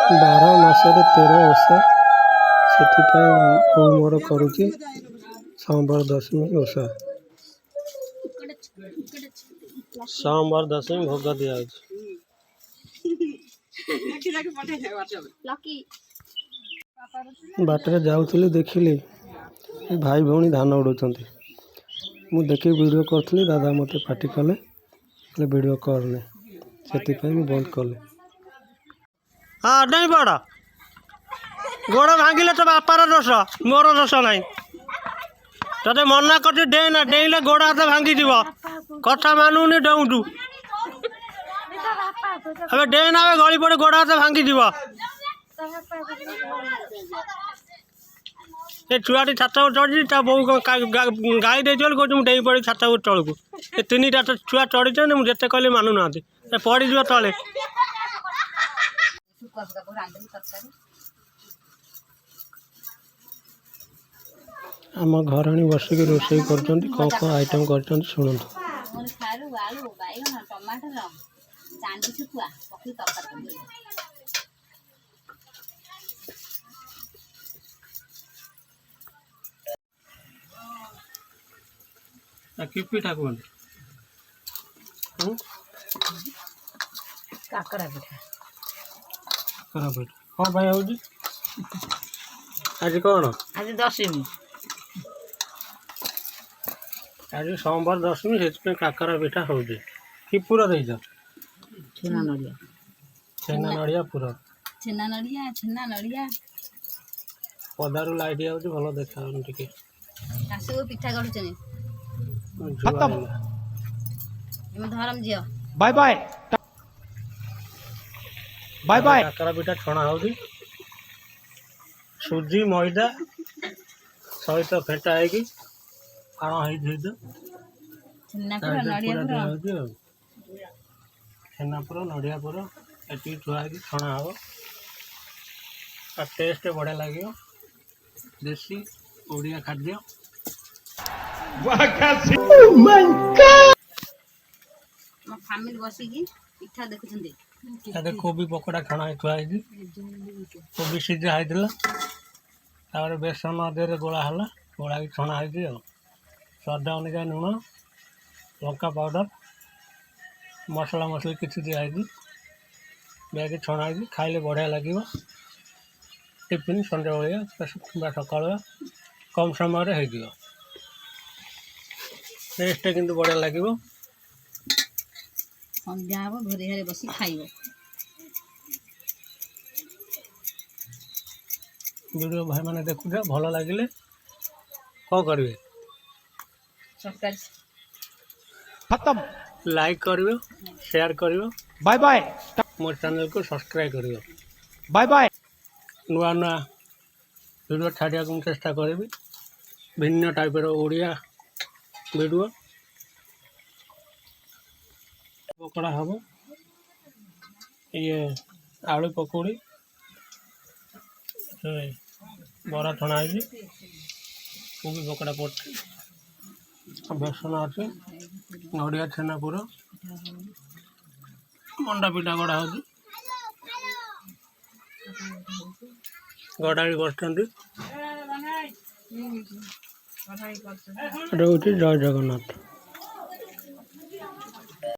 12 ମାସରେ 13 ଓଷା ସେଥିପାଇଁ ବୋଉ ମୋର କରୁଛି सोमवार दशमी ओषा सोमवार दशमी भोग दिया बाटर जाऊली देखिली भाई भौणी धान उड़ाउछंती मु देखी वीडियो करी दादा मते पार्टी कले वीडियो करने से बंद कले। हाँ नहीं बड़ गोड़ भांगिले तो बापार दोष मोर दोष नहीं ते मना कर डेना डेले गोड़ हाथ भांगी कथा मानुनी डौटू अबे डेना गली पड़े गोड़ हाथ भांगी ये छुआटी छात चढ़ी बो गाई दे कहूँ डे पड़ी छात तौक ये 3टा छुआ चढ़ी मुझे कहली मानु ना पड़ी जा तले आम घर बसिक रोषे कर आइटम कर शुणु कि पिठा कहते काकरा पिठा काकरा पिठा कौन भाई हो आज कौन आज दशमी आज सोमवार दशमी से काकरा पिठा हो कि पूरा दे छेना नड़िया पूरा छेना नड़िया पदारू लाइट आउट भल देखा टिके पिठा कर धरम झील बाय बाय बाय बाय काकरा पिठा छणा हो सुजी मैदा सहित फेटा है छेना पुर नड़िया पुर ये थुआ छणा हम टेस्ट बढ़िया लगे देसी ओडिया खाद्य फैमिली बसिकी पिठा देखुं कोबी पकोड़ा छणा थुआई कोबी सीझा होता बेसन अधे गोला है गोला छणा हो स्वाद अनुसार लुण लंका पाउडर मसला मसली किसी दिखाई बैग छणा खाइले बढ़िया लगे टिफिन संध्या बेलिया सका कम समय हो टेस्ट किंतु बढ़िया लगे संध्या हम घरे घरे बस खाइब वीडियो भाई मैंने देखु भल लगे कौन करेंगे खत्म लाइक करियो शेयर करियो बाय बाय मो चैनल को सब्सक्राइब करियो बाय बाय नुआ नुआ वीडियो छाड़िया को चेष्टा करी भिन्न टाइप ओडिया वीडियो पकोड़ा हम ये आलू पकौड़ी बरा छणा कोबी पकोड़ा पड़े बेसन अच्छे नड़िया छेना पूरा मंडा पिठा गड़ा हो गड़ा कर जय जगन्नाथ।